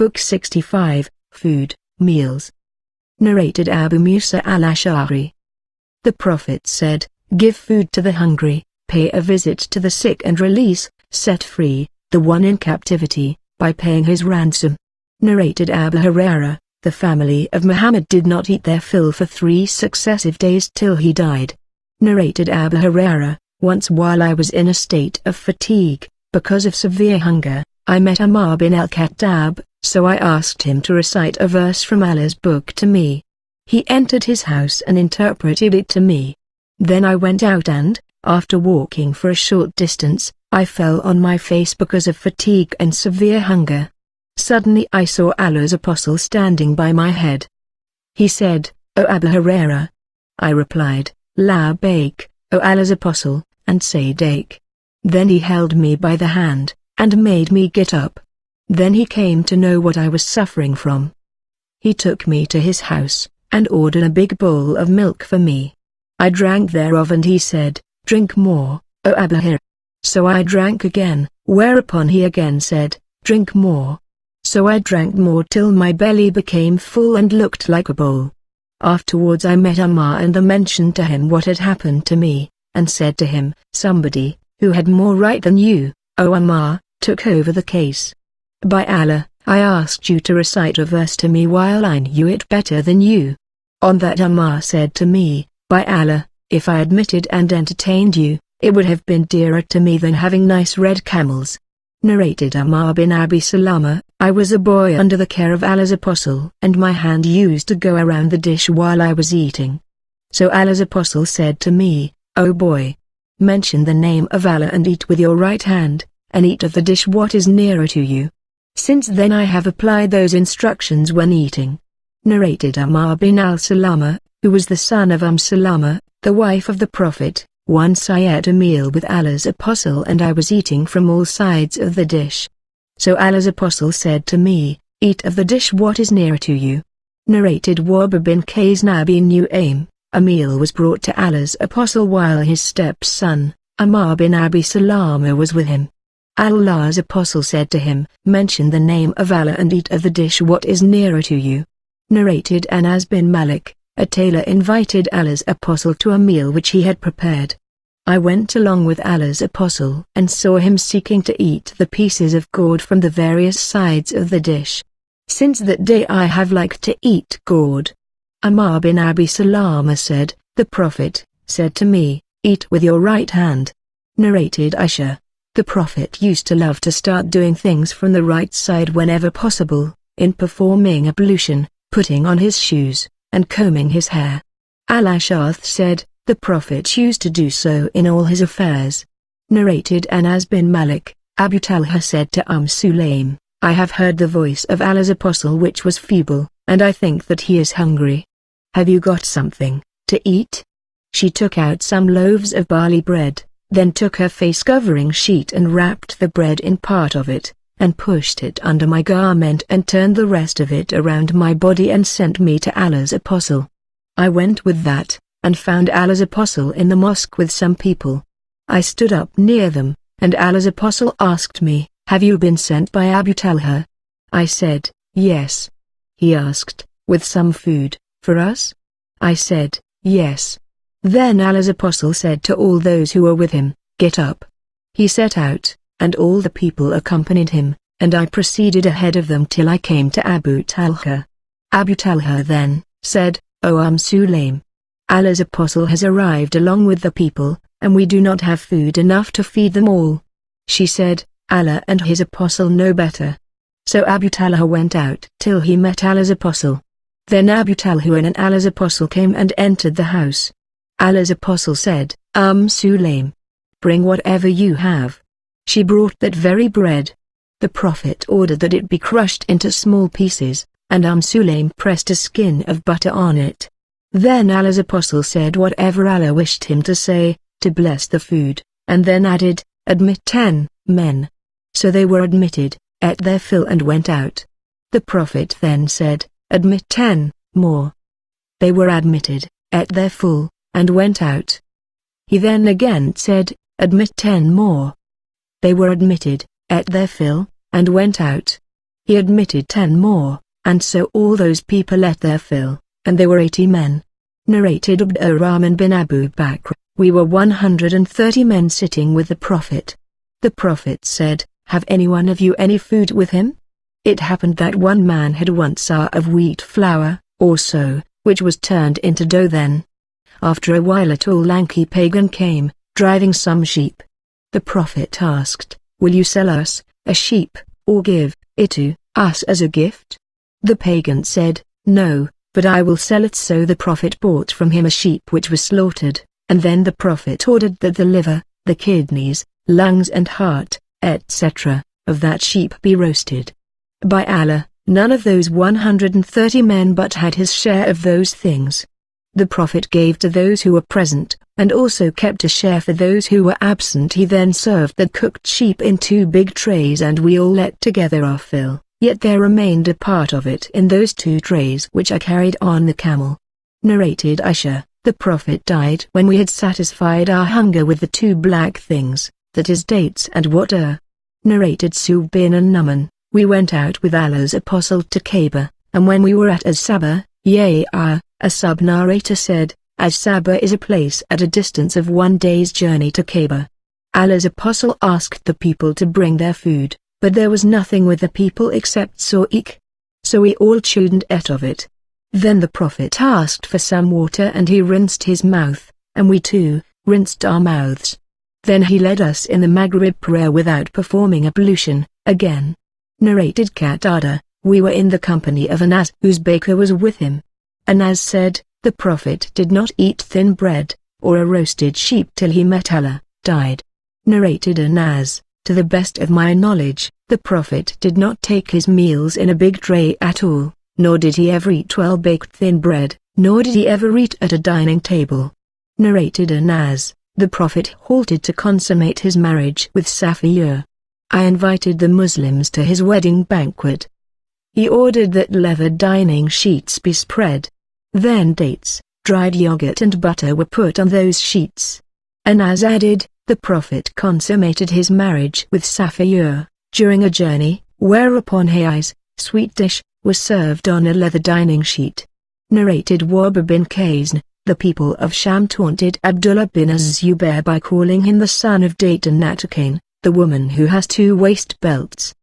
Book 65, Food, Meals. Narrated Abu Musa al-Ash'ari. The Prophet said, "Give food to the hungry, pay a visit to the sick and release, set free, the one in captivity, by paying his ransom." Narrated Abu Hurairah, the family of Muhammad did not eat their fill for 3 successive days till he died. Narrated Abu Hurairah, once while I was in a state of fatigue, because of severe hunger, I met Umar bin al-Khattab, so I asked him to recite a verse from Allah's book to me. He entered his house and interpreted it to me. Then I went out and, after walking for a short distance, I fell on my face because of fatigue and severe hunger. Suddenly I saw Allah's apostle standing by my head. He said, "O Abu Hurairah." I replied, "Labbaik, O Allah's apostle, and Sadiq." Then he held me by the hand, and made me get up. Then he came to know what I was suffering from. He took me to his house, and ordered a big bowl of milk for me. I drank thereof and he said, "Drink more, O Abu Hurairah." So I drank again, whereupon he again said, "Drink more." So I drank more till my belly became full and looked like a bowl. Afterwards I met Umar and mentioned to him what had happened to me, and said to him, "Somebody, who had more right than you, O Umar, took over the case. By Allah, I asked you to recite a verse to me while I knew it better than you." On that Umar said to me, "By Allah, if I admitted and entertained you, it would have been dearer to me than having nice red camels." Narrated Umar bin Abi Salama, I was a boy under the care of Allah's apostle and my hand used to go around the dish while I was eating. So Allah's apostle said to me, "O boy, mention the name of Allah and eat with your right hand, and eat of the dish what is nearer to you." Since then I have applied those instructions when eating. Narrated Umar bin al-Salama, who was the son of Salama, the wife of the Prophet. Once I ate a meal with Allah's apostle and I was eating from all sides of the dish. So Allah's apostle said to me, "Eat of the dish what is nearer to you." Narrated Wahb bin Qays bin Nu'aym, a meal was brought to Allah's apostle while his stepson, Umar bin Abi Salama was with him. Allah's apostle said to him, "Mention the name of Allah and eat of the dish what is nearer to you." Narrated Anas bin Malik, a tailor invited Allah's apostle to a meal which he had prepared. I went along with Allah's apostle and saw him seeking to eat the pieces of gourd from the various sides of the dish. Since that day I have liked to eat gourd. Umar bin Abi Salama said, "The Prophet said to me, 'Eat with your right hand.'" Narrated Aisha, the Prophet used to love to start doing things from the right side whenever possible, in performing ablution, putting on his shoes, and combing his hair. Al-Ash'ath said, the Prophet used to do so in all his affairs. Narrated Anas bin Malik, Abu Talha said to Sulaym, "I have heard the voice of Allah's apostle which was feeble, and I think that he is hungry. Have you got something to eat?" She took out some loaves of barley bread, then took her face-covering sheet and wrapped the bread in part of it, and pushed it under my garment and turned the rest of it around my body and sent me to Allah's apostle. I went with that, and found Allah's apostle in the mosque with some people. I stood up near them, and Allah's apostle asked me, "Have you been sent by Abu Talha?" I said, "Yes." He asked, "With some food for us?" I said, "Yes." Then Allah's apostle said to all those who were with him, "Get up." He set out, and all the people accompanied him, and I proceeded ahead of them till I came to Abu Talha. Abu Talha then said, "O Sulaym, Allah's apostle has arrived along with the people, and we do not have food enough to feed them all." She said, "Allah and his apostle know better." So Abu Talha went out till he met Allah's apostle. Then Abu Talha and Allah's apostle came and entered the house. Allah's apostle said, Sulaym, bring whatever you have." She brought that very bread. The Prophet ordered that it be crushed into small pieces, and Sulaym pressed a skin of butter on it. Then Allah's apostle said whatever Allah wished him to say, to bless the food, and then added, "Admit 10 men." So they were admitted, ate their fill and went out. The Prophet then said, "Admit 10 more." They were admitted, ate their full, and went out. He then again said, "Admit 10 more." They were admitted, ate their fill, and went out. He admitted 10 more, and so all those people ate their fill, and they were 80 men. Narrated Abdurrahman bin Abu Bakr, we were 130 men sitting with the Prophet. The Prophet said, have any one of you any food with him? It happened that one man had 1 sa of wheat flour, or so, which was turned into dough then. After a while a tall lanky pagan came, driving some sheep. The Prophet asked, will you sell us a sheep, or give it to us as a gift? The pagan said, no, but I will sell it. So the Prophet bought from him a sheep which was slaughtered, and then the Prophet ordered that the liver, the kidneys, lungs and heart, etc., of that sheep be roasted. By Allah, none of those 130 men but had his share of those things. The Prophet gave to those who were present, and also kept a share for those who were absent. He then served the cooked sheep in 2 big trays, and we all ate together our fill, yet there remained a part of it in those 2 trays which I carried on the camel. Narrated Aisha, the Prophet died when we had satisfied our hunger with the 2 black things, that is dates and water. Narrated Sub bin an-Numan, we went out with Allah's Apostle to Kaaba, and when we were at Az-Saba, a sub-narrator said, Az-Saba is a place at a distance of 1 day's journey to Kaaba. Allah's Apostle asked the people to bring their food, but there was nothing with the people except so'ik. So we all chewed and ate of it. Then the Prophet asked for some water and he rinsed his mouth, and we too rinsed our mouths. Then he led us in the Maghrib prayer without performing ablution, again. Narrated Qatada, we were in the company of Anas whose baker was with him. Anas said, the Prophet did not eat thin bread, or a roasted sheep till he met Allah, died. Narrated Anas, to the best of my knowledge, the Prophet did not take his meals in a big tray at all, nor did he ever eat well-baked thin bread, nor did he ever eat at a dining table. Narrated Anas, the Prophet halted to consummate his marriage with Safiyyah. I invited the Muslims to his wedding banquet. He ordered that leather dining sheets be spread. Then dates, dried yogurt and butter were put on those sheets. Anas added, the Prophet consummated his marriage with Safiyyah during a journey, whereupon hayis, sweet dish, was served on a leather dining sheet. Narrated Wahb bin Kaysan, the people of Sham taunted Abdullah bin Az-Zubair by calling him the son of Date and Natakain, the woman who has 2 waist belts.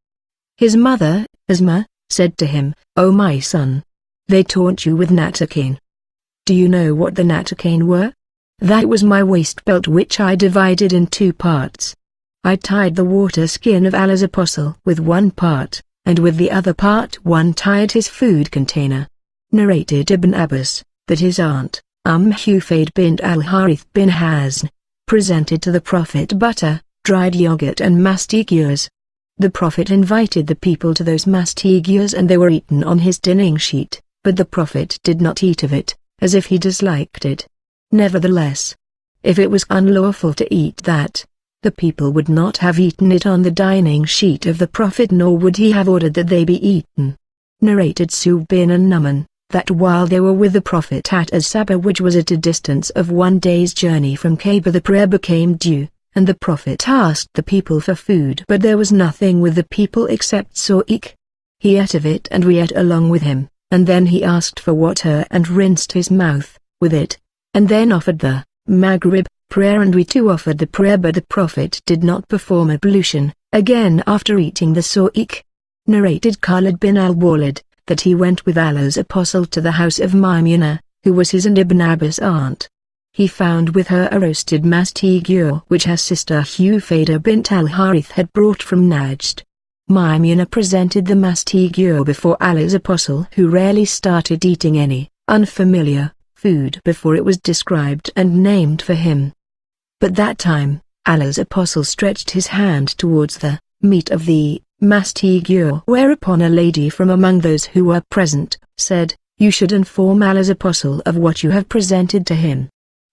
His mother, Isma, said to him, O my son, they taunt you with Natakain. Do you know what the Natakain were? That was my waist belt which I divided in 2 parts. I tied the water skin of Allah's Apostle with 1 part, and with the other part one tied his food container. Narrated Ibn Abbas, that his aunt, Hufayd bint al-Harith bin Hazn, presented to the Prophet butter, dried yogurt and mastigues. The Prophet invited the people to those mastigues and they were eaten on his dining sheet, but the Prophet did not eat of it, as if he disliked it. Nevertheless, if it was unlawful to eat that, the people would not have eaten it on the dining sheet of the Prophet, nor would he have ordered that they be eaten. Narrated Sub bin an-Numan, that while they were with the Prophet at Az-Saba, which was at a distance of 1 day's journey from Kaaba, the prayer became due, and the Prophet asked the people for food, but there was nothing with the people except so'ik. He ate of it and we ate along with him, and then he asked for water and rinsed his mouth with it, and then offered the Maghrib prayer, and we too offered the prayer, but the Prophet did not perform ablution, again after eating the so'ik. Narrated Khalid bin al-Walid, that he went with Allah's Apostle to the house of Maymunah, who was his and Ibn Abbas' aunt. He found with her a roasted mastigue which her sister Hufaydah bint al-Harith had brought from Najd. Maymunah presented the mastigue before Allah's Apostle, who rarely started eating any unfamiliar food before it was described and named for him. But that time, Allah's Apostle stretched his hand towards the meat of the mastigue, whereupon a lady from among those who were present said, "You should inform Allah's Apostle of what you have presented to him."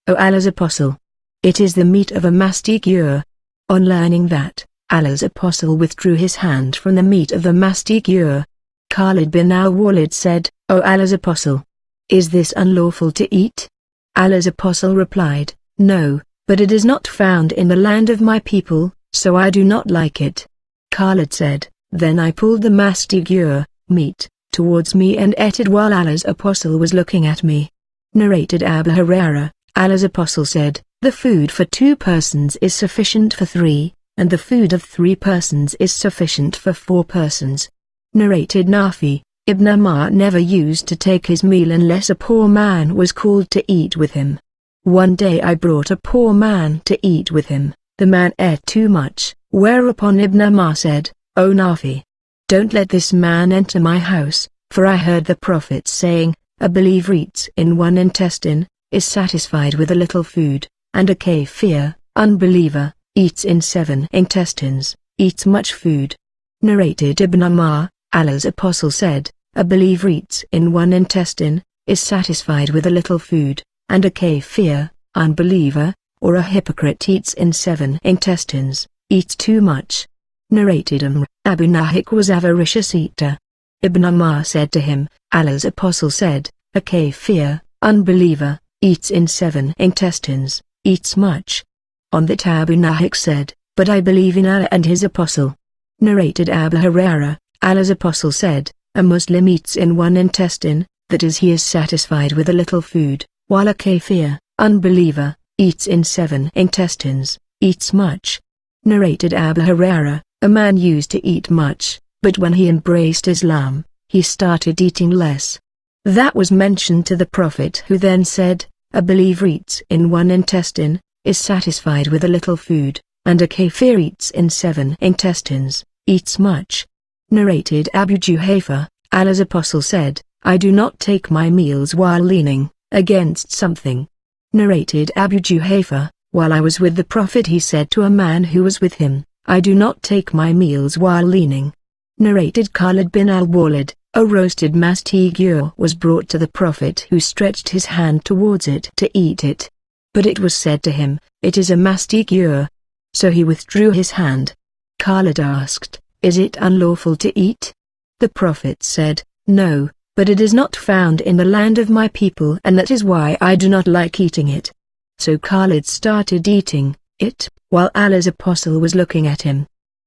O Allah's Apostle, it is the meat of a mastigue. On learning that, Allah's Apostle withdrew his hand from the meat of the mastigue. Khalid bin al-Walid said, "O Allah's Apostle, is this unlawful to eat?" Allah's Apostle replied, "No, but it is not found in the land of my people, so I do not like it." Khalid said, Then I pulled the mastigure, meat, towards me and ate it while Allah's apostle was looking at me. Narrated Abu Hurairah, Allah's apostle said, the food for 2 persons is sufficient for 3, and the food of 3 persons is sufficient for 4 persons. Narrated Nafi, Ibn Umar never used to take his meal unless a poor man was called to eat with him. One day I brought a poor man to eat with him. The man ate too much, whereupon Ibn Umar said, O Nafi, don't let this man enter my house, for I heard the Prophet saying, a believer eats in 1 intestine, is satisfied with a little food, and a kafir, unbeliever, eats in 7 intestines, eats much food. Narrated Ibn Umar, Allah's apostle said, a believer eats in 1 intestine, is satisfied with a little food, and a kafir, unbeliever, or a hypocrite eats in 7 intestines, eats too much. Narrated Abu Nahik was avaricious eater. Ibn Umar said to him, Allah's apostle said, a kafir, unbeliever, eats in 7 intestines, eats much. On that Abu Nahik said, but I believe in Allah and his apostle. Narrated Abu Hurairah, Allah's apostle said, a Muslim eats in 1 intestine, that is he is satisfied with a little food, while a kafir, unbeliever, eats in 7 intestines, eats much. Narrated Abu Hurairah, a man used to eat much, but when he embraced Islam, he started eating less. That was mentioned to the Prophet, who then said, a believer eats in 1 intestine, is satisfied with a little food, and a kafir eats in 7 intestines, eats much. Narrated Abu Juhayfa, Allah's apostle said, I do not take my meals while leaning against something. Narrated Abu Juhayfa, while I was with the Prophet he said to a man who was with him, I do not take my meals while leaning. Narrated Khalid bin al-Walid, a roasted mastigure was brought to the Prophet who stretched his hand towards it to eat it. But it was said to him, it is a mastigure. So he withdrew his hand. Khalid asked, is it unlawful to eat? The Prophet said, no, but it is not found in the land of my people and that is why I do not like eating it. So Khalid started eating it, while Allah's apostle was looking at him.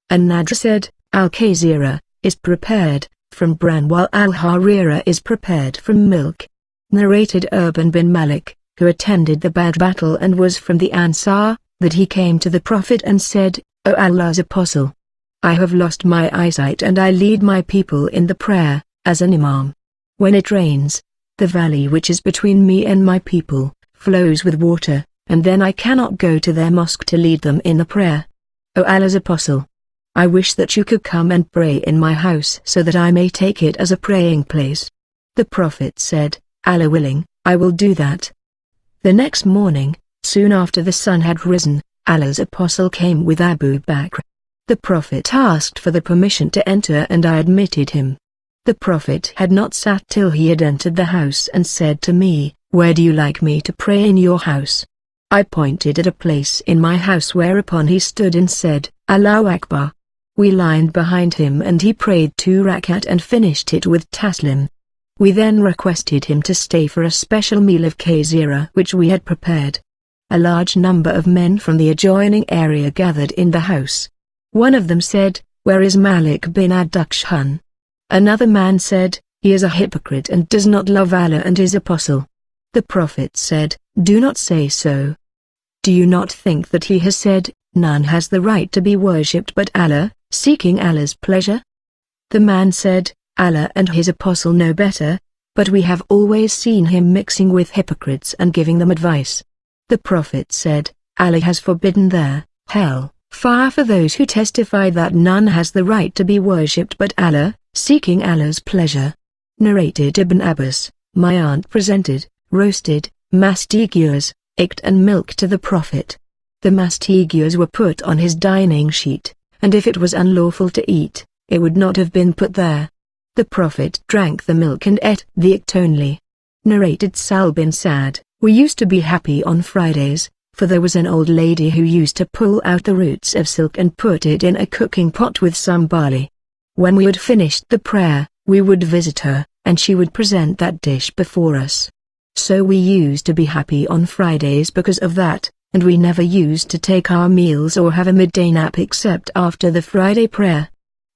An-Nadr said, Al-Khazira is prepared from bran while Al-Harira is prepared from milk. Narrated Urban bin Malik, who attended the Badr battle and was from the Ansar, that he came to the Prophet and said, O Allah's apostle, I have lost my eyesight and I lead my people in the prayer, as an imam. When it rains, the valley which is between me and my people, flows with water, and then I cannot go to their mosque to lead them in the prayer. O Allah's apostle, I wish that you could come and pray in my house so that I may take it as a praying place. The Prophet said, Allah willing, I will do that. The next morning, soon after the sun had risen, Allah's apostle came with Abu Bakr. The Prophet asked for the permission to enter and I admitted him. The Prophet had not sat till he had entered the house and said to me, where do you like me to pray in your house? I pointed at a place in my house whereupon he stood and said, Allahu Akbar. We lined behind him and he prayed 2 rakat and finished it with taslim. We then requested him to stay for a special meal of khazira which we had prepared. A large number of men from the adjoining area gathered in the house. One of them said, where is Malik bin Ad-Dukshan? Another man said, he is a hypocrite and does not love Allah and his apostle. The Prophet said, do not say so. Do you not think that he has said, none has the right to be worshipped but Allah, seeking Allah's pleasure? The man said, Allah and his apostle know better, but we have always seen him mixing with hypocrites and giving them advice. The Prophet said, Allah has forbidden their hell fire for those who testify that none has the right to be worshipped but Allah, seeking Allah's pleasure. Narrated Ibn Abbas, my aunt presented roasted mastigures, egg and milk to the Prophet. The mastigures were put on his dining sheet, and if it was unlawful to eat, it would not have been put there. The Prophet drank the milk and ate the egg only. Narrated Sal bin Sa'd, we used to be happy on Fridays, for there was an old lady who used to pull out the roots of silk and put it in a cooking pot with some barley. When we had finished the prayer, we would visit her, and she would present that dish before us. So we used to be happy on Fridays because of that, and we never used to take our meals or have a midday nap except after the Friday prayer.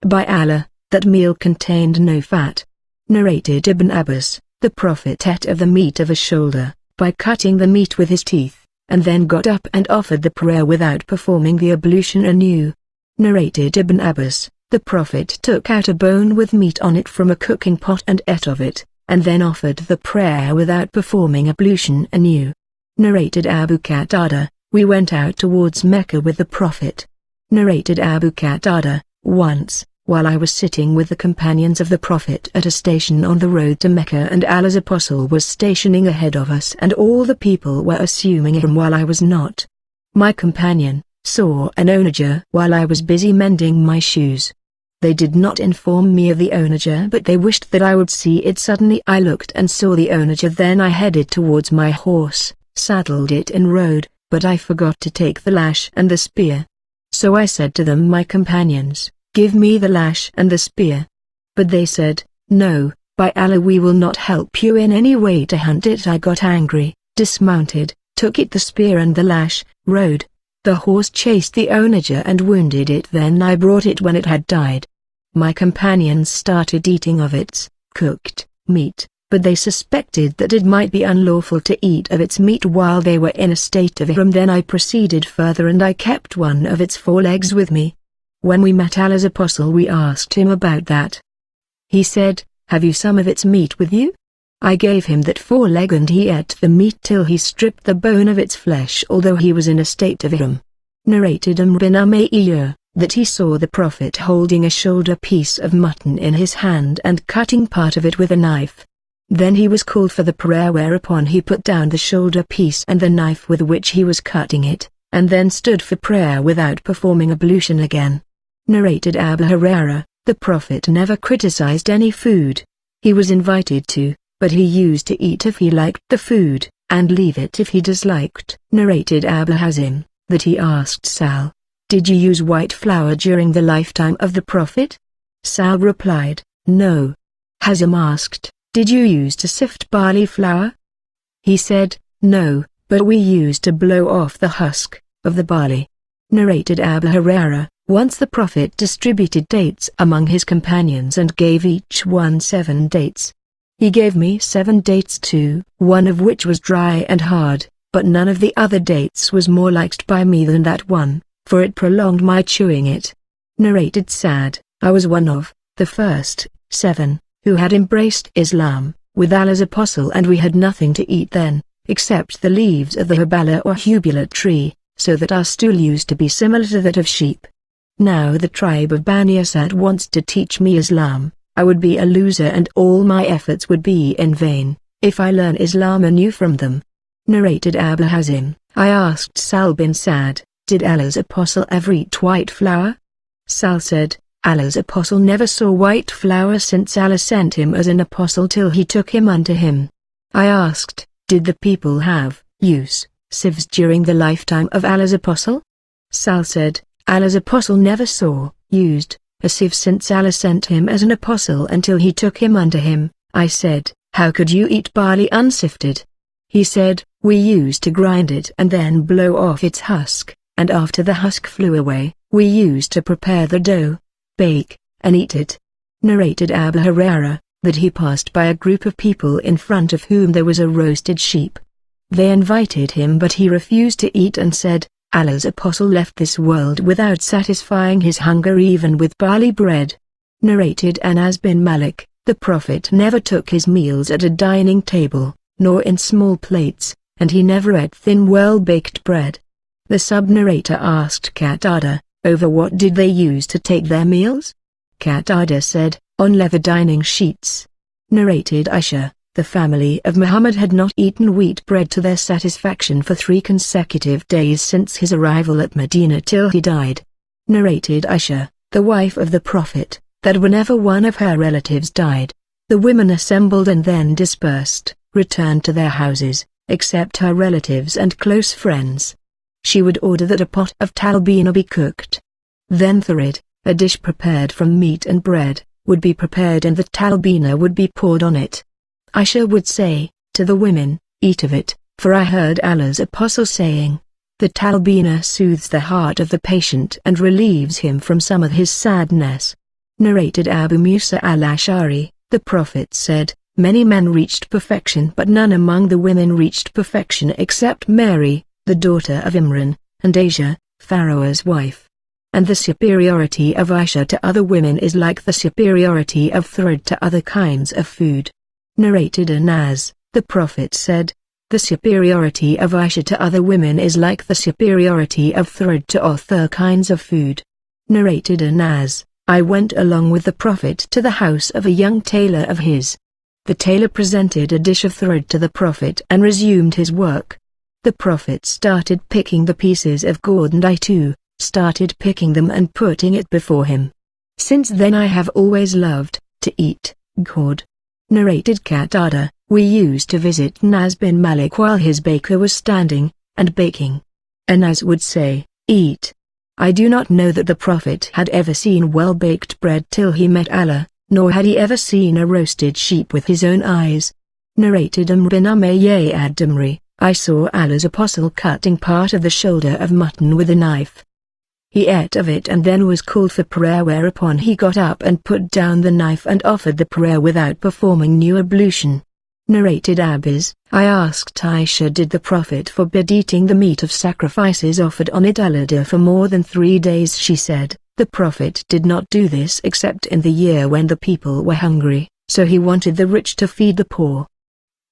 By Allah, that meal contained no fat. Narrated Ibn Abbas, the Prophet ate of the meat of a shoulder, by cutting the meat with his teeth, and then got up and offered the prayer without performing the ablution anew. Narrated Ibn Abbas, the Prophet took out a bone with meat on it from a cooking pot and ate of it, and then offered the prayer without performing ablution anew. Narrated Abu Qatada, we went out towards Mecca with the Prophet. Narrated Abu Qatada, once, while I was sitting with the companions of the Prophet at a station on the road to Mecca and Allah's Apostle was stationing ahead of us and all the people were assuming ihram while I was not. My companion saw an onager while I was busy mending my shoes. They did not inform me of the onager but they wished that I would see it. Suddenly I looked and saw the onager, then I headed towards my horse, saddled it and rode, but I forgot to take the lash and the spear. So I said to them, my companions, give me the lash and the spear. But they said, no, by Allah we will not help you in any way to hunt it. I got angry, dismounted, took it the spear and the lash, rode. The horse chased the onager and wounded it, then I brought it when it had died. My companions started eating of its cooked meat, but they suspected that it might be unlawful to eat of its meat while they were in a state of ihram. Then I proceeded further and I kept one of its forelegs with me. When we met Allah's Apostle we asked him about that. He said, have you some of its meat with you? I gave him that foreleg and he ate the meat till he stripped the bone of its flesh although he was in a state of ihram. Narrated Amr bin Umayyah, that he saw the Prophet holding a shoulder piece of mutton in his hand and cutting part of it with a knife. Then he was called for the prayer whereupon he put down the shoulder piece and the knife with which he was cutting it, and then stood for prayer without performing ablution again. Narrated Abu Hurairah, the Prophet never criticized any food. He was invited to, but he used to eat if he liked the food, and leave it if he disliked. Narrated Abu Hazim, that he asked Sal, did you use white flour during the lifetime of the Prophet? Sal replied, no. Hazim asked, did you use to sift barley flour? He said, no, but we used to blow off the husk of the barley. Narrated Abu Hurairah, once the Prophet distributed dates among his companions and gave each one 7 dates. He gave me 7 dates too, one of which was dry and hard, but none of the other dates was more liked by me than that one, for it prolonged my chewing it. Narrated Sa'd, I was one of the first 7, who had embraced Islam, with Allah's Apostle, and we had nothing to eat then, except the leaves of the habala or hubula tree, so that our stool used to be similar to that of sheep. Now the tribe of Bani Asad wants to teach me Islam. I would be a loser and all my efforts would be in vain, if I learn Islam anew from them. Narrated Abu Hazim, I asked Sal bin Sa'd, did Allah's Apostle ever eat white flour? Sal said, Allah's Apostle never saw white flour since Allah sent him as an apostle till he took him unto him. I asked, did the people have sieves during the lifetime of Allah's Apostle? Sal said, Allah's Apostle never saw a sieve since Allah sent him as an apostle until he took him unto him. I said, how could you eat barley unsifted? He said, we used to grind it and then blow off its husk, and after the husk flew away, we used to prepare the dough, bake, and eat it. Narrated Abu Hurairah, that he passed by a group of people in front of whom there was a roasted sheep. They invited him but he refused to eat and said, Allah's Apostle left this world without satisfying his hunger even with barley bread. Narrated Anas bin Malik, the Prophet never took his meals at a dining table, nor in small plates, and he never ate thin well-baked bread. The sub-narrator asked Qatada, over what did they use to take their meals? Qatada said, on leather dining sheets. Narrated Aisha, the family of Muhammad had not eaten wheat bread to their satisfaction for 3 consecutive days since his arrival at Medina till he died. Narrated Aisha, the wife of the Prophet, that whenever one of her relatives died, the women assembled and then dispersed, returned to their houses, except her relatives and close friends. She would order that a pot of talbina be cooked. Then tharid, a dish prepared from meat and bread, would be prepared and the talbina would be poured on it. Aisha would say, to the women, eat of it, for I heard Allah's Apostle saying, the talbina soothes the heart of the patient and relieves him from some of his sadness. Narrated Abu Musa al-Ash'ari, the Prophet said, many men reached perfection but none among the women reached perfection except Mary, the daughter of Imran, and Aisha, Pharaoh's wife. And the superiority of Aisha to other women is like the superiority of thread to other kinds of food. Narrated Anas, the Prophet said, the superiority of Aisha to other women is like the superiority of thread to other kinds of food. Narrated Anas, I went along with the Prophet to the house of a young tailor of his. The tailor presented a dish of thread to the Prophet and resumed his work. The Prophet started picking the pieces of cord and I too started picking them and putting it before him. Since then I have always loved to eat cord. Narrated Qatada, we used to visit Anas bin Malik while his baker was standing and baking. Anas would say, eat. I do not know that the Prophet had ever seen well-baked bread till he met Allah, nor had he ever seen a roasted sheep with his own eyes. Narrated Amr bin Umayyah ad-Damri, I saw Allah's apostle cutting part of the shoulder of mutton with a knife. He ate of it and then was called for prayer, whereupon he got up and put down the knife and offered the prayer without performing new ablution. Narrated Abbas, I asked Aisha, did the Prophet forbid eating the meat of sacrifices offered on Eid al-Adha for more than 3 days? She said, the Prophet did not do this except in the year when the people were hungry, so he wanted the rich to feed the poor.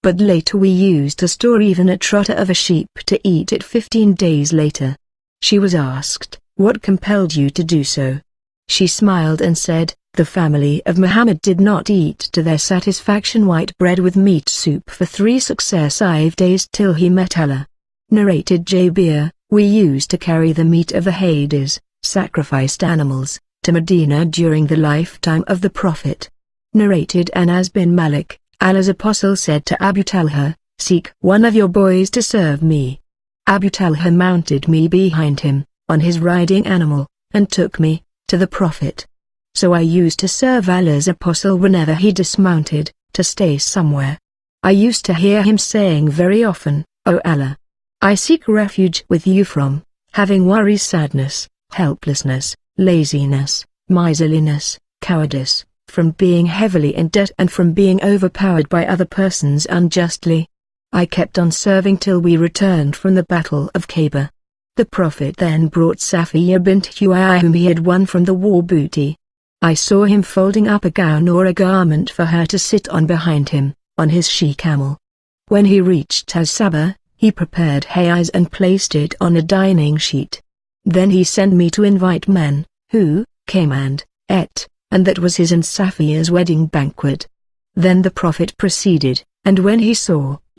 But later we used to store even a trotter of a sheep to eat it 15 days later. She was asked, what compelled you to do so? She smiled and said, the family of Muhammad did not eat to their satisfaction white bread with meat soup for 3 successive days till he met Allah. Narrated Jabir, we used to carry the meat of the Hadiths, sacrificed animals, to Medina during the lifetime of the Prophet. Narrated Anas bin Malik, Allah's apostle said to Abu Talha, seek one of your boys to serve me. Abu Talha mounted me behind him, on his riding animal, and took me to the Prophet. So I used to serve Allah's apostle whenever he dismounted, to stay somewhere. I used to hear him saying very often, O Allah, I seek refuge with you from having worry, sadness, helplessness, laziness, miserliness, cowardice, from being heavily in debt and from being overpowered by other persons unjustly. I kept on serving till we returned from the Battle of Khaybar. The Prophet then brought Safiya bint Huyai whom he had won from the war booty. I saw him folding up a gown or a garment for her to sit on behind him, on his she-camel. When he reached As-Sabah, he prepared hayes and placed it on a dining sheet. Then he sent me to invite men, who came and ate, and that was his and Safiya's wedding banquet. Then the Prophet proceeded, and when he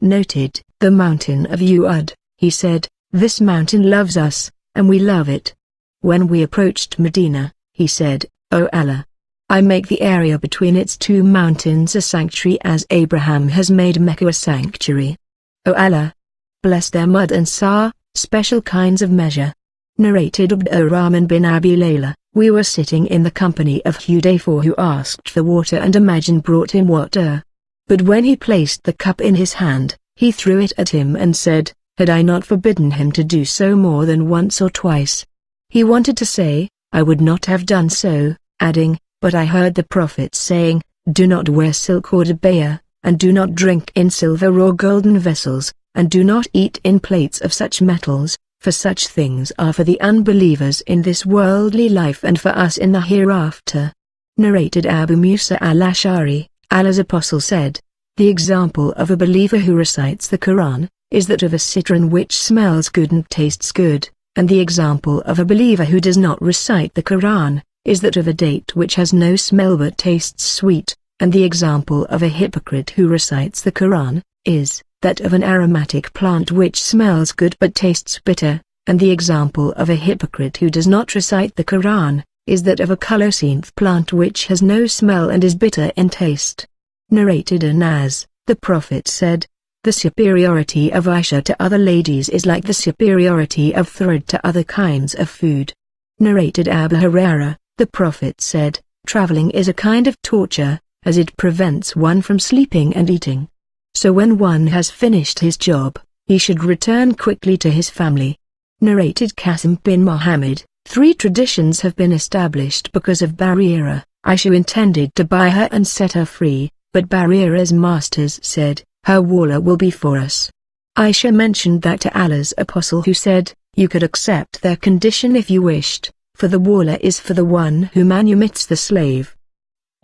noted, the mountain of Uhud, he said, this mountain loves us, and we love it. When we approached Medina, he said, O Allah, I make the area between its 2 mountains a sanctuary as Abraham has made Mecca a sanctuary. O Allah, bless their mud and special kinds of measure. Narrated Abdurrahman bin Abi Layla, we were sitting in the company of Hudayfa who asked for water and a Majin brought him water. But when he placed the cup in his hand, he threw it at him and said, had I not forbidden him to do so more than once or twice? He wanted to say, I would not have done so, adding, but I heard the Prophet saying, do not wear silk or abaya, and do not drink in silver or golden vessels, and do not eat in plates of such metals, for such things are for the unbelievers in this worldly life and for us in the hereafter. Narrated Abu Musa al-Ash'ari, Allah's apostle said, the example of a believer who recites the Quran, is that of a citron which smells good and tastes good, and the example of a believer who does not recite the Quran, is that of a date which has no smell but tastes sweet, and the example of a hypocrite who recites the Quran, is that of an aromatic plant which smells good but tastes bitter, and the example of a hypocrite who does not recite the Quran, is that of a colocynth plant which has no smell and is bitter in taste. Narrated Anas, the Prophet said, the superiority of Aisha to other ladies is like the superiority of thread to other kinds of food. Narrated Abu Hurairah, the Prophet said, traveling is a kind of torture, as it prevents one from sleeping and eating. So when one has finished his job, he should return quickly to his family. Narrated Qasim bin Muhammad, 3 traditions have been established because of Barira, Aisha intended to buy her and set her free, but Barira's masters said, her wallah will be for us. Aisha mentioned that to Allah's apostle, who said, you could accept their condition if you wished, for the wallah is for the one who manumits the slave.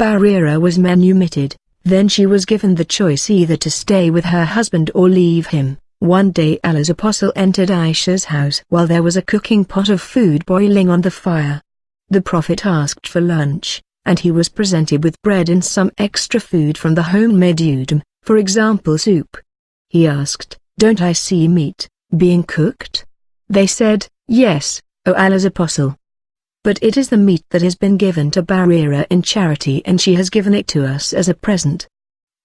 Barira was manumitted, then she was given the choice either to stay with her husband or leave him. One day Allah's apostle entered Aisha's house while there was a cooking pot of food boiling on the fire. The Prophet asked for lunch, and he was presented with bread and some extra food from the homemade udam, for example soup. He asked, don't I see meat being cooked? They said, yes, O Allah's apostle. But it is the meat that has been given to Barira in charity and she has given it to us as a present.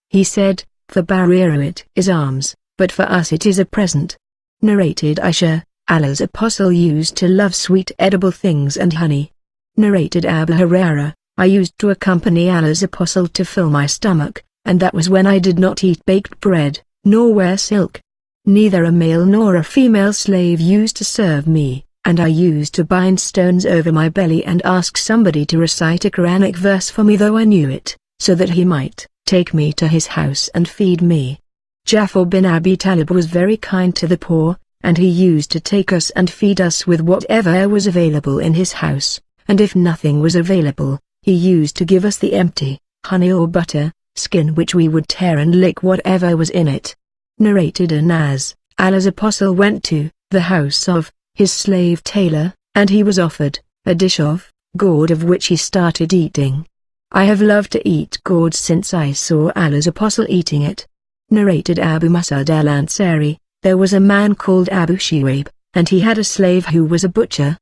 He said, for Barira it is alms, but for us it is a present. Narrated Aisha, Allah's apostle used to love sweet edible things and honey. Narrated Abu Hurairah, I used to accompany Allah's apostle to fill my stomach, and that was when I did not eat baked bread, nor wear silk. Neither a male nor a female slave used to serve me, and I used to bind stones over my belly and ask somebody to recite a Quranic verse for me though I knew it, so that he might take me to his house and feed me. Ja'far bin Abi Talib was very kind to the poor, and he used to take us and feed us with whatever was available in his house, and if nothing was available, he used to give us the empty, honey or butter, skin which we would tear and lick whatever was in it. Narrated Anas, Allah's apostle went to the house of his slave tailor, and he was offered a dish of gourd of which he started eating. I have loved to eat gourd since I saw Allah's apostle eating it. Narrated Abu Mas'ud al-Ansari, there was a man called Abu Shuaib, and he had a slave who was a butcher.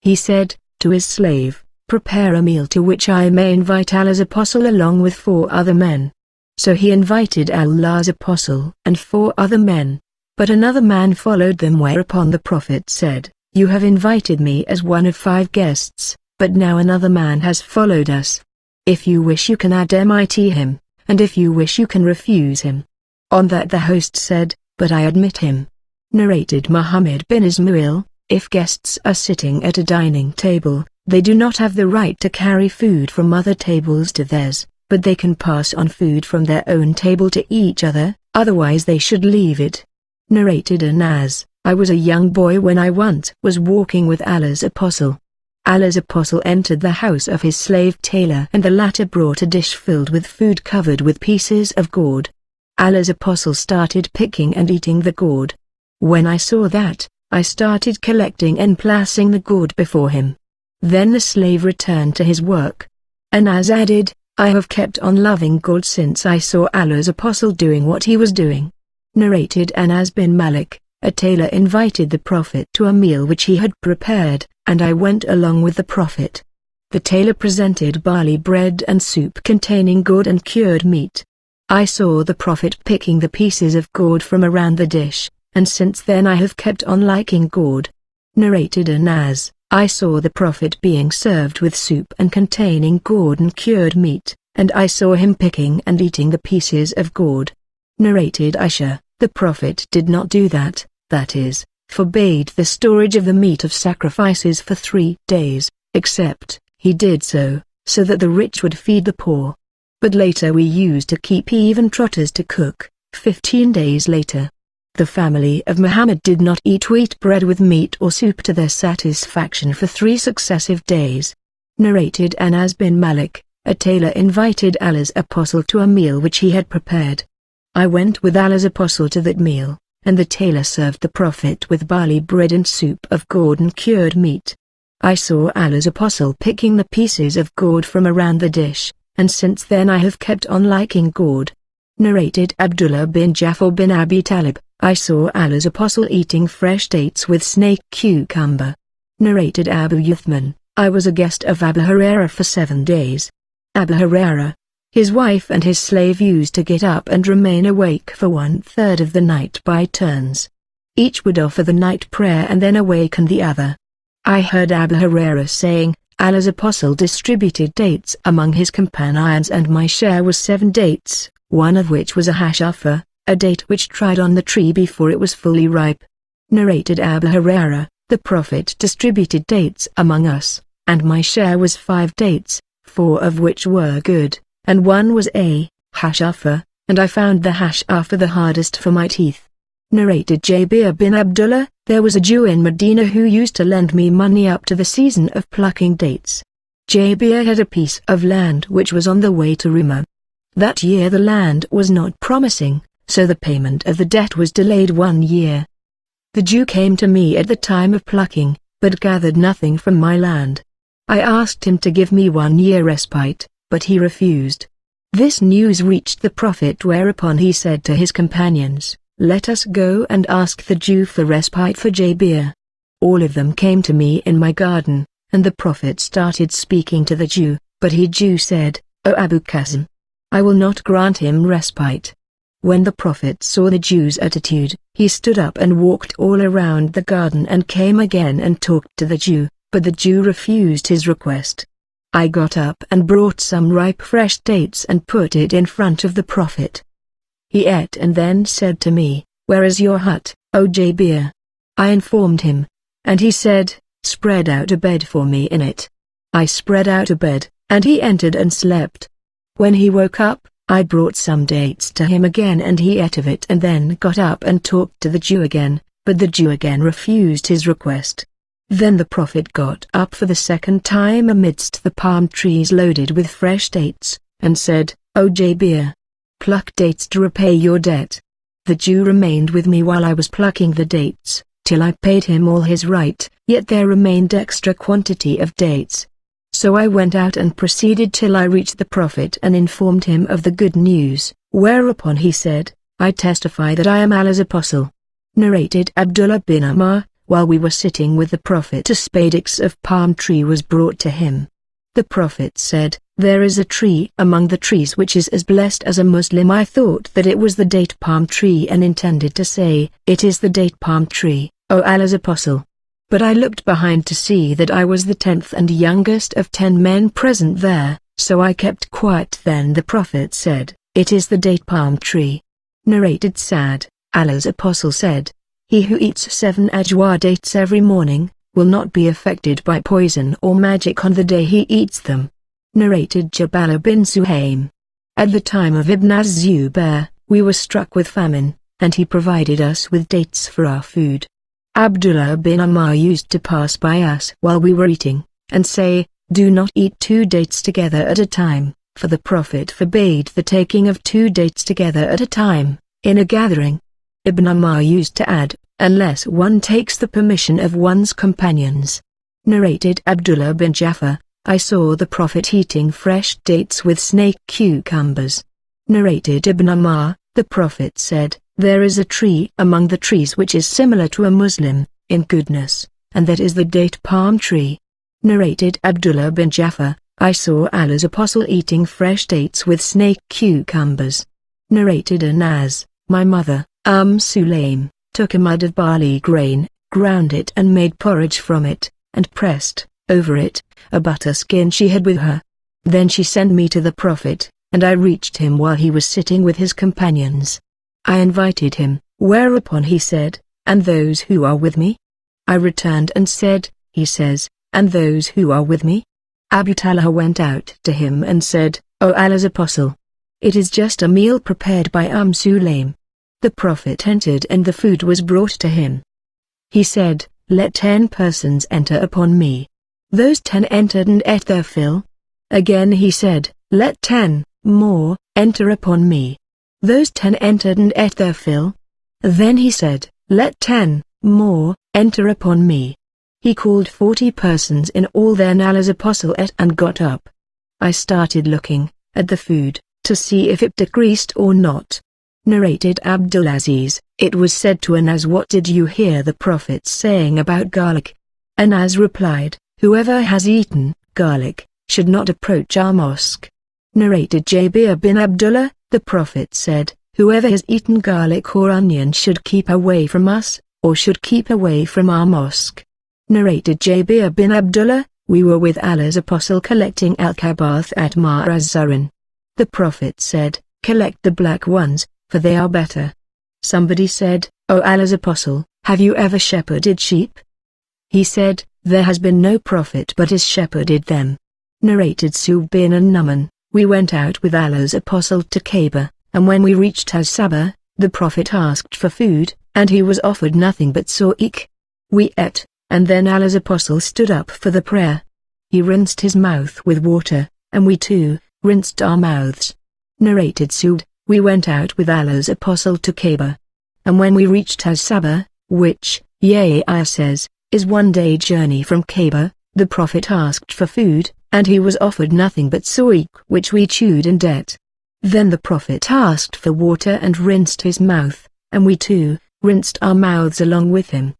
He said to his slave, prepare a meal to which I may invite Allah's apostle along with 4 other men. So he invited Allah's apostle and 4 other men, but another man followed them, whereupon the Prophet said, you have invited me as one of 5 guests, but now another man has followed us. If you wish you can admit him, and if you wish you can refuse him. On that the host said, but I admit him. Narrated Muhammad bin Ismail, if guests are sitting at a dining table, they do not have the right to carry food from other tables to theirs, but they can pass on food from their own table to each other, otherwise they should leave it. Narrated Anas, I was a young boy when I once was walking with Allah's apostle. Allah's apostle entered the house of his slave tailor, and the latter brought a dish filled with food covered with pieces of gourd. Allah's apostle started picking and eating the gourd. When I saw that, I started collecting and placing the gourd before him. Then the slave returned to his work. Anas added, I have kept on loving gourd since I saw Allah's apostle doing what he was doing. Narrated Anas bin Malik, a tailor invited the Prophet to a meal which he had prepared, and I went along with the Prophet. The tailor presented barley bread and soup containing gourd and cured meat. I saw the Prophet picking the pieces of gourd from around the dish, and since then I have kept on liking gourd. Narrated Anas, I saw the Prophet being served with soup and containing gourd and cured meat, and I saw him picking and eating the pieces of gourd. Narrated Aisha, the Prophet did not do that is, forbade the storage of the meat of sacrifices for 3 days, except he did so that the rich would feed the poor. But later we used to keep even trotters to cook, 15 days later. The family of Muhammad did not eat wheat bread with meat or soup to their satisfaction for 3 successive days. Narrated Anas bin Malik, a tailor invited Allah's apostle to a meal which he had prepared. I went with Allah's apostle to that meal, and the tailor served the Prophet with barley bread and soup of gourd and cured meat. I saw Allah's apostle picking the pieces of gourd from around the dish, and since then I have kept on liking gourd. Narrated Abdullah bin Ja'far bin Abi Talib, I saw Allah's apostle eating fresh dates with snake cucumber. Narrated Abu Uthman, I was a guest of Abu Hurairah for 7 days. Abu Hurairah, his wife and his slave used to get up and remain awake for 1/3 of the night by turns. Each would offer the night prayer and then awaken the other. I heard Abu Hurairah saying, Allah's apostle distributed dates among his companions and my share was 7 dates, one of which was a hashafa, a date which dried on the tree before it was fully ripe. Narrated Abu Hurairah, the Prophet distributed dates among us, and my share was 5 dates, 4 of which were good, and one was a hashafa, and I found the hashafa the hardest for my teeth. Narrated Jabir bin Abdullah, there was a Jew in Medina who used to lend me money up to the season of plucking dates. Jabir had a piece of land which was on the way to Ruma. That year the land was not promising, so the payment of the debt was delayed 1 year. The Jew came to me at the time of plucking, but gathered nothing from my land. I asked him to give me 1 year respite, but he refused. This news reached the Prophet, whereupon he said to his companions, "Let us go and ask the Jew for respite for Jabir." All of them came to me in my garden, and the Prophet started speaking to the Jew, but the Jew said, "O Abu Qasim, I will not grant him respite." When the Prophet saw the Jew's attitude, he stood up and walked all around the garden and came again and talked to the Jew, but the Jew refused his request. I got up and brought some ripe fresh dates and put it in front of the Prophet. He ate and then said to me, "Where is your hut, O Jabir?" I informed him, and he said, "Spread out a bed for me in it." I spread out a bed, and he entered and slept. When he woke up, I brought some dates to him again and he ate of it and then got up and talked to the Jew again, but the Jew again refused his request. Then the Prophet got up for the second time amidst the palm trees loaded with fresh dates, and said, "O Jabir, pluck dates to repay your debt." The Jew remained with me while I was plucking the dates, till I paid him all his right, yet there remained extra quantity of dates. So I went out and proceeded till I reached the Prophet and informed him of the good news, whereupon he said, "I testify that I am Allah's apostle." Narrated Abdullah bin Amr, while we were sitting with the Prophet, a spadix of palm tree was brought to him. The Prophet said, "There is a tree among the trees which is as blessed as a Muslim." I thought that it was the date palm tree and intended to say, "It is the date palm tree, O Allah's apostle." But I looked behind to see that I was the 10th and youngest of 10 men present there, so I kept quiet. Then the Prophet said, "It is the date palm tree." Narrated Sa'd, Allah's apostle said, "He who eats 7 ajwa dates every morning, will not be affected by poison or magic on the day he eats them." Narrated Jabala bin Suhaim. At the time of Ibn az-Zubair, we were struck with famine, and he provided us with dates for our food. Abdullah bin Amr used to pass by us while we were eating, and say, "Do not eat 2 dates together at a time, for the Prophet forbade the taking of 2 dates together at a time, in a gathering." Ibn Amr used to add, "unless one takes the permission of one's companions." Narrated Abdullah bin Jafar, I saw the Prophet eating fresh dates with snake cucumbers. Narrated Ibn Amr, the Prophet said, "There is a tree among the trees which is similar to a Muslim, in goodness, and that is the date palm tree." Narrated Abdullah bin Jafar, I saw Allah's apostle eating fresh dates with snake cucumbers. Narrated Anas, my mother, Sulaim, took a mud of barley grain, ground it and made porridge from it, and pressed, over it, a butter skin she had with her. Then she sent me to the Prophet, and I reached him while he was sitting with his companions. I invited him, whereupon he said, "And those who are with me?" I returned and said, "He says, and those who are with me?" Abu Talha went out to him and said, "O Allah's apostle, it is just a meal prepared by Sulaim." The Prophet entered and the food was brought to him. He said, "Let 10 persons enter upon me." Those 10 entered and ate their fill. Again he said, "Let 10 more enter upon me." Those 10 entered and ate their fill. Then he said, "Let 10 more enter upon me." He called 40 persons in all. Then Allah's apostle ate and got up. I started looking at the food to see if it decreased or not. Narrated Abdulaziz, it was said to Anas, "What did you hear the Prophet saying about garlic?" Anas replied, "Whoever has eaten garlic should not approach our mosque." Narrated Jabir bin Abdullah, the Prophet said, "Whoever has eaten garlic or onion should keep away from us, or should keep away from our mosque." Narrated Jabir bin Abdullah, we were with Allah's apostle collecting al-kabath at Ma'az-Zarin. The Prophet said, "Collect the black ones, for they are better." Somebody said, "O Allah's apostle, have you ever shepherded sheep?" He said, "There has been no prophet but has shepherded them." Narrated Sub bin an-Numan, we went out with Allah's apostle to Kaaba, and when we reached As-Saba, the Prophet asked for food, and he was offered nothing but su'ik. We ate, and then Allah's apostle stood up for the prayer. He rinsed his mouth with water, and we too rinsed our mouths. Narrated Sud, we went out with Allah's apostle to Kaaba. And when we reached As-Saba, which, Yahya says, is 1 day journey from Kaaba, the Prophet asked for food, and he was offered nothing but su'ik which we chewed and ate. Then the Prophet asked for water and rinsed his mouth, and we too rinsed our mouths along with him.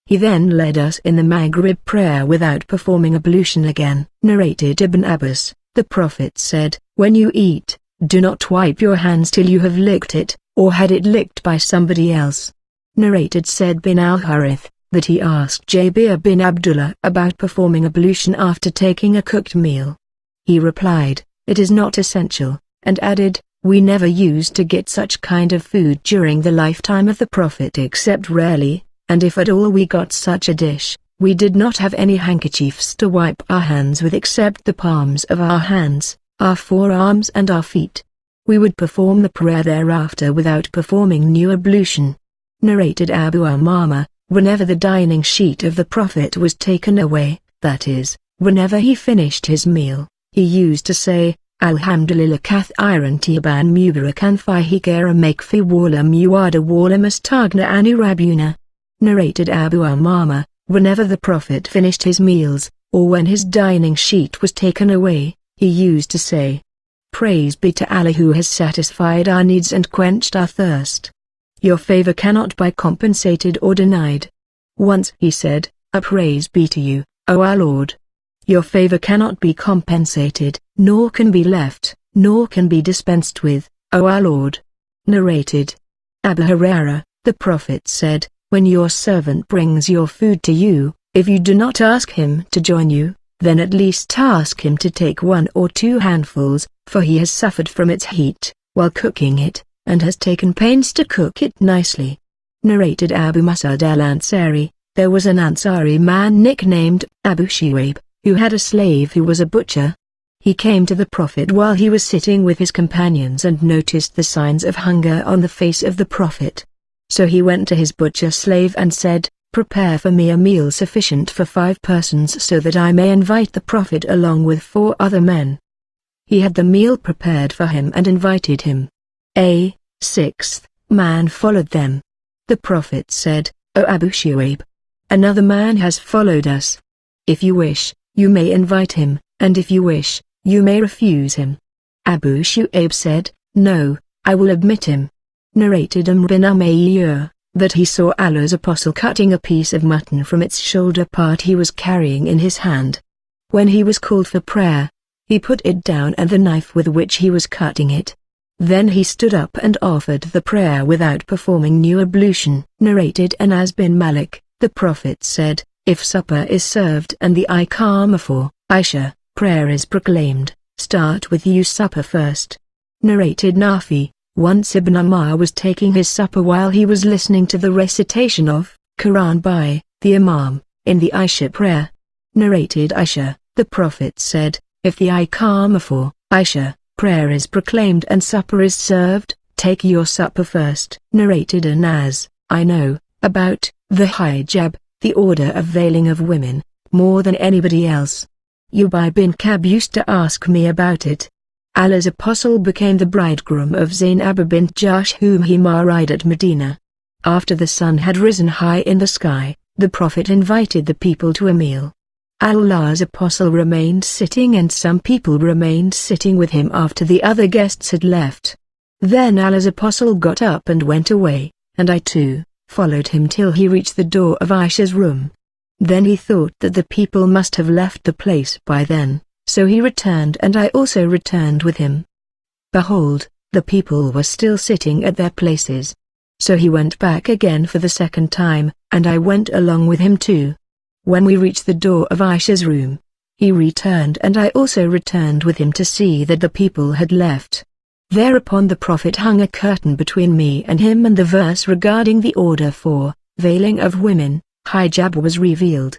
He then led us in the Maghrib prayer without performing ablution again. Narrated Ibn Abbas, the Prophet said, when you eat, do not wipe your hands till you have licked it, or had it licked by somebody else. Narrated Said bin al-Harith, that he asked Jabir bin Abdullah about performing ablution after taking a cooked meal. He replied, it is not essential, and added, we never used to get such kind of food during the lifetime of the Prophet except rarely, and if at all we got such a dish, we did not have any handkerchiefs to wipe our hands with except the palms of our hands, our forearms and our feet. We would perform the prayer thereafter without performing new ablution. Narrated Abu Umama, whenever the dining sheet of the Prophet was taken away, that is, whenever he finished his meal, he used to say, Alhamdulillah kathiran tiban mubarakan fihi kara makfi wala muwada wala mustagna ani rabuna. Narrated Abu Umama, whenever the Prophet finished his meals, or when his dining sheet was taken away, he used to say, praise be to Allah who has satisfied our needs and quenched our thirst. Your favor cannot be compensated or denied. Once he said, praise be to you, O our Lord. Your favor cannot be compensated, nor can be left, nor can be dispensed with, O our Lord. Narrated Abu Hurairah, the Prophet said, when your servant brings your food to you, if you do not ask him to join you, then at least ask him to take 1 or 2 handfuls, for he has suffered from its heat, while cooking it, and has taken pains to cook it nicely. Narrated Abu Mas'ud al-Ansari, there was an Ansari man nicknamed Abu Shuaib, who had a slave who was a butcher. He came to the Prophet while he was sitting with his companions and noticed the signs of hunger on the face of the Prophet. So he went to his butcher slave and said, prepare for me a meal sufficient for 5 persons so that I may invite the Prophet along with 4 other men. He had the meal prepared for him and invited him. A 6th man followed them. The Prophet said, O Abu Shuaib, another man has followed us. If you wish, you may invite him, and if you wish, you may refuse him. Abu Shuaib said, no, I will admit him. Narrated Amr bin Umayyah, that he saw Allah's apostle cutting a piece of mutton from its shoulder part he was carrying in his hand. When he was called for prayer, he put it down and the knife with which he was cutting it. Then he stood up and offered the prayer without performing new ablution. Narrated Anas bin Malik, the Prophet said, if supper is served and the Iqamah for Isha, prayer is proclaimed, start with you supper first. Narrated Nafi, once Ibn Umar was taking his supper while he was listening to the recitation of Quran by the Imam, in the Isha prayer. Narrated Aisha, the Prophet said, if the Iqamah for Isha, prayer is proclaimed and supper is served, take your supper first. Narrated Anas, I know about the hijab, the order of veiling of women, more than anybody else. Ubay bin Ka'b used to ask me about it. Allah's apostle became the bridegroom of Zainab bint Jahsh whom he married at Medina. After the sun had risen high in the sky, the Prophet invited the people to a meal. Allah's apostle remained sitting and some people remained sitting with him after the other guests had left. Then Allah's apostle got up and went away, and I too followed him till he reached the door of Aisha's room. Then he thought that the people must have left the place by then. So he returned and I also returned with him. Behold, the people were still sitting at their places. So he went back again for the 2nd time, and I went along with him too. When we reached the door of Aisha's room, he returned and I also returned with him to see that the people had left. Thereupon the Prophet hung a curtain between me and him and the verse regarding the order for veiling of women, hijab was revealed.